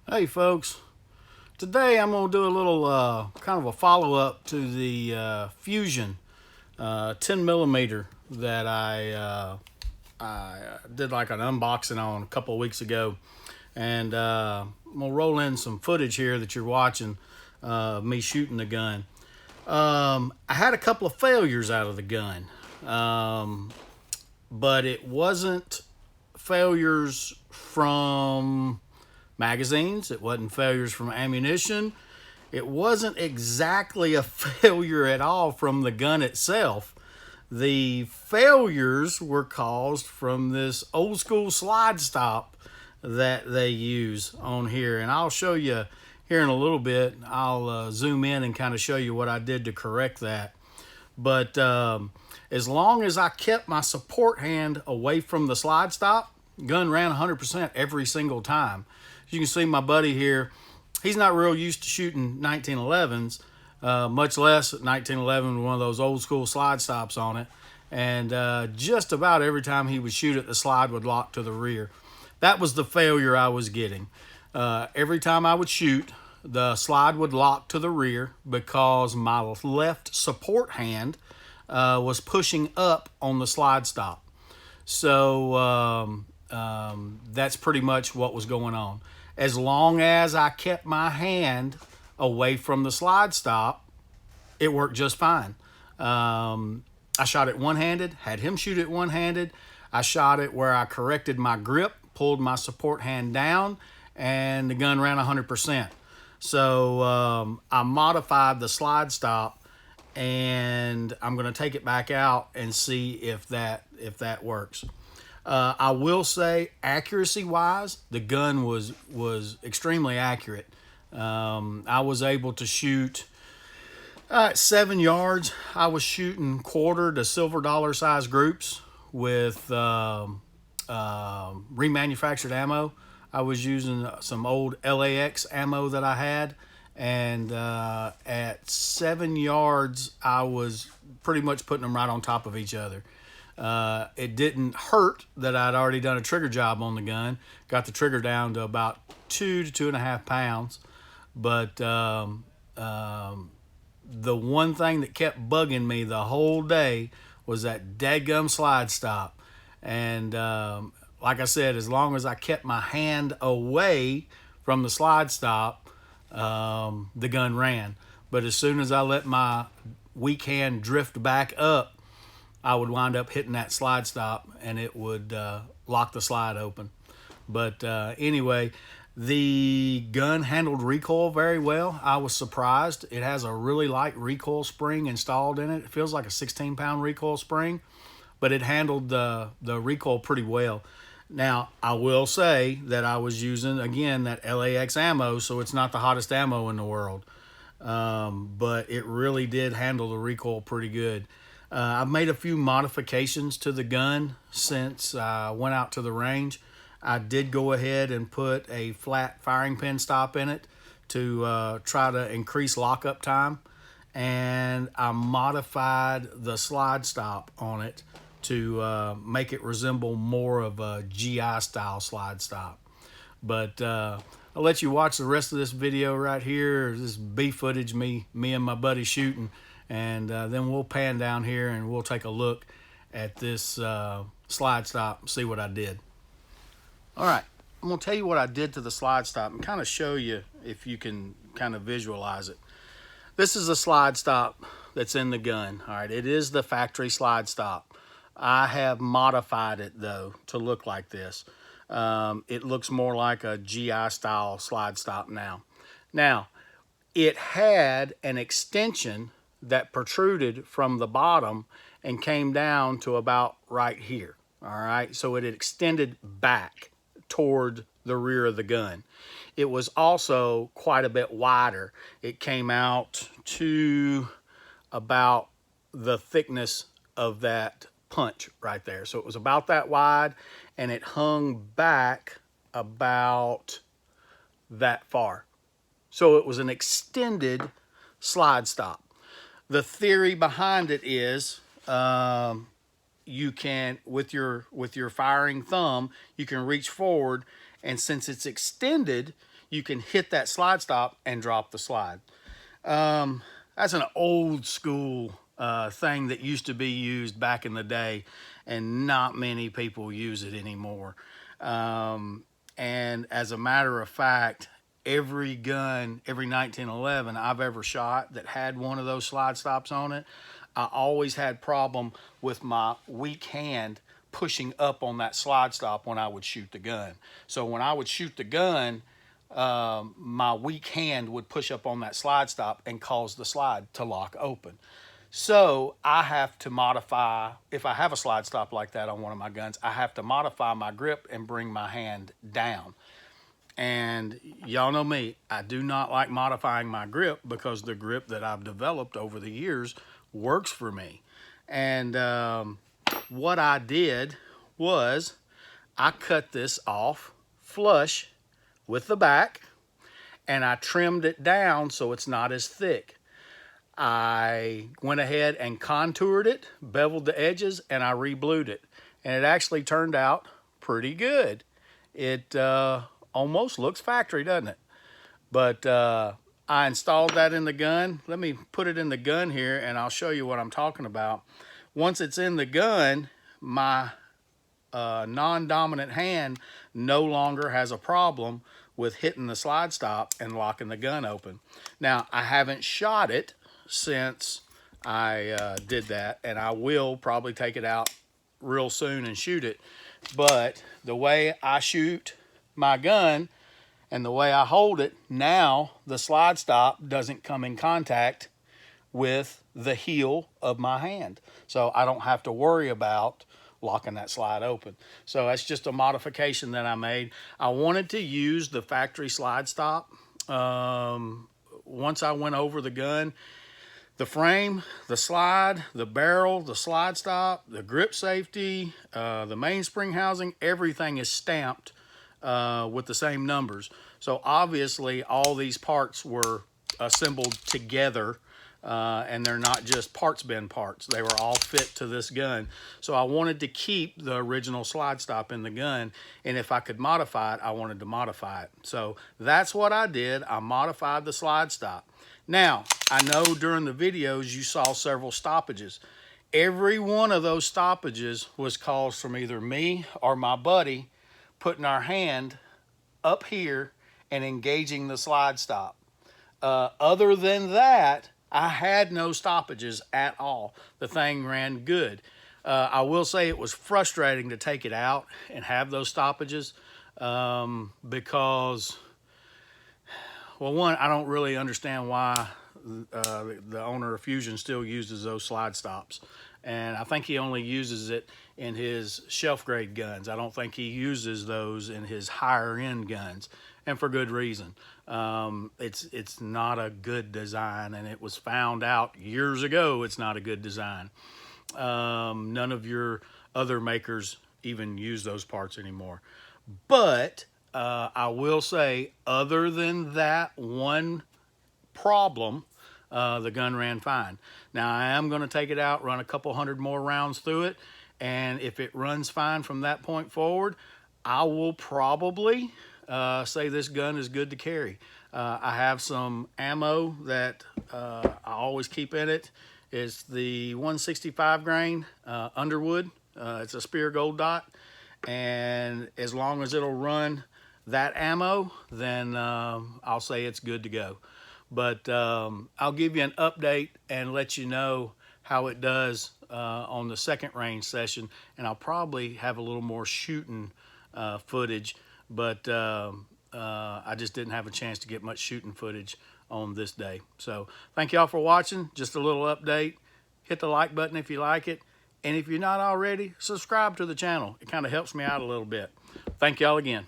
Hey folks, today I'm going to do a little kind of a follow-up to the Fusion 10 millimeter that I did like an unboxing on a couple of weeks ago. And I'm going to roll in some footage here that you're watching me shooting the gun. I had a couple of failures out of the gun, but it wasn't failures from magazines. It wasn't failures from ammunition. It wasn't exactly a failure at all from the gun itself. The failures were caused from this old school slide stop that they use on here. And I'll show you here in a little bit. I'll zoom in and kind of show you what I did to correct that. But as long as I kept my support hand away from the slide stop, gun ran 100% every single time. As you can see, my buddy here, he's not real used to shooting 1911s, much less 1911 with one of those old school slide stops on it. And just about every time he would shoot it, the slide would lock to the rear. That was the failure I was getting. Every time I would shoot, the slide would lock to the rear because my left support hand was pushing up on the slide stop. So that's pretty much what was going on. As long as I kept my hand away from the slide stop, it worked just fine. I shot it one-handed, had him shoot it one-handed. I shot it where I corrected my grip, pulled my support hand down, and the gun ran 100%. So I modified the slide stop, and I'm going to take it back out and see if that works. I will say, accuracy-wise, the gun was extremely accurate. I was able to shoot at 7 yards. I was shooting quarter to silver dollar size groups with remanufactured ammo. I was using some old LAX ammo that I had, and at 7 yards, I was pretty much putting them right on top of each other. It didn't hurt that I'd already done a trigger job on the gun. Got the trigger down to about 2 to 2.5 pounds. But the one thing that kept bugging me the whole day was that dadgum slide stop. And like I said, as long as I kept my hand away from the slide stop, the gun ran. But as soon as I let my weak hand drift back up, I would wind up hitting that slide stop and it would lock the slide open. But anyway, the gun handled recoil very well. I was surprised. It has a really light recoil spring installed in it. It feels like a 16-pound recoil spring, but it handled the recoil pretty well. Now, I will say that I was using, again, that LAX ammo, so it's not the hottest ammo in the world. But it really did handle the recoil pretty good. I've made a few modifications to the gun since I went out to the range. I did go ahead and put a flat firing pin stop in it to try to increase lockup time. And I modified the slide stop on it to make it resemble more of a GI style slide stop. But I'll let you watch the rest of this video right here. This B footage, me and my buddy shooting. And then we'll pan down here and we'll take a look at this slide stop and see what I did. All right, I'm going to tell you what I did to the slide stop and kind of show you if you can kind of visualize it. This is a slide stop that's in the gun. All right, it is the factory slide stop. I have modified it, though, to look like this. It looks more like a GI style slide stop now. Now, it had an extension that protruded from the bottom and came down to about right here. All right, so it extended back toward the rear of the gun. It was also quite a bit wider. It came out to about the thickness of that punch right there. So it was about that wide, and it hung back about that far. So it was an extended slide stop. The theory behind it is you can, with your firing thumb, you can reach forward, and since it's extended, you can hit that slide stop and drop the slide. That's an old school thing that used to be used back in the day, and not many people use it anymore. And as a matter of fact, every gun, every 1911 I've ever shot that had one of those slide stops on it, I always had problem with my weak hand pushing up on that slide stop when I would shoot the gun. So when I would shoot the gun, my weak hand would push up on that slide stop and cause the slide to lock open. So I have to modify, if I have a slide stop like that on one of my guns, I have to modify my grip and bring my hand down. And y'all know me, I do not like modifying my grip because the grip that I've developed over the years works for me. And what I did was I cut this off flush with the back, and I trimmed it down so it's not as thick. I went ahead and contoured it, beveled the edges, and I re-blued it. And it actually turned out pretty good. It almost looks factory, doesn't it? But I installed that in the gun. Let me put it in the gun here, and I'll show you what I'm talking about. Once it's in the gun, my non-dominant hand no longer has a problem with hitting the slide stop and locking the gun open. Now, I haven't shot it since I did that, and I will probably take it out real soon and shoot it. But the way I shoot my gun and the way I hold it, now the slide stop doesn't come in contact with the heel of my hand. So I don't have to worry about locking that slide open. So that's just a modification that I made. I wanted to use the factory slide stop. Once I went over the gun, the frame, the slide, the barrel, the slide stop, the grip safety, the mainspring housing, everything is stamped with the same numbers. So obviously all these parts were assembled together, and they're not just parts bin parts. They were all fit to this gun. So I wanted to keep the original slide stop in the gun, and if I could modify it, I wanted to modify it. So that's what I did. I modified the slide stop. Now, I know during the videos you saw several stoppages. Every one of those stoppages was caused from either me or my buddy putting our hand up here and engaging the slide stop. Other than that, I had no stoppages at all. The thing ran good. I will say it was frustrating to take it out and have those stoppages because, well, one, I don't really understand why the owner of Fusion still uses those slide stops. And I think he only uses it in his shelf grade guns. I don't think he uses those in his higher end guns, and for good reason. It's not a good design, and it was found out years ago it's not a good design. None of your other makers even use those parts anymore. But I will say, other than that one problem, the gun ran fine. Now I am going to take it out, run a couple hundred more rounds through it, and if it runs fine from that point forward, I will probably say this gun is good to carry. I have some ammo that I always keep in it. It's the 165 grain Underwood. It's a Spear Gold Dot, and as long as it'll run that ammo, then I'll say it's good to go. But I'll give you an update and let you know how it does on the second range session, and I'll probably have a little more shooting footage, but I just didn't have a chance to get much shooting footage on this day. So thank y'all for watching. Just a little update. Hit the like button if you like it, and if you're not already, subscribe to the channel. It kind of helps me out a little bit. Thank y'all again.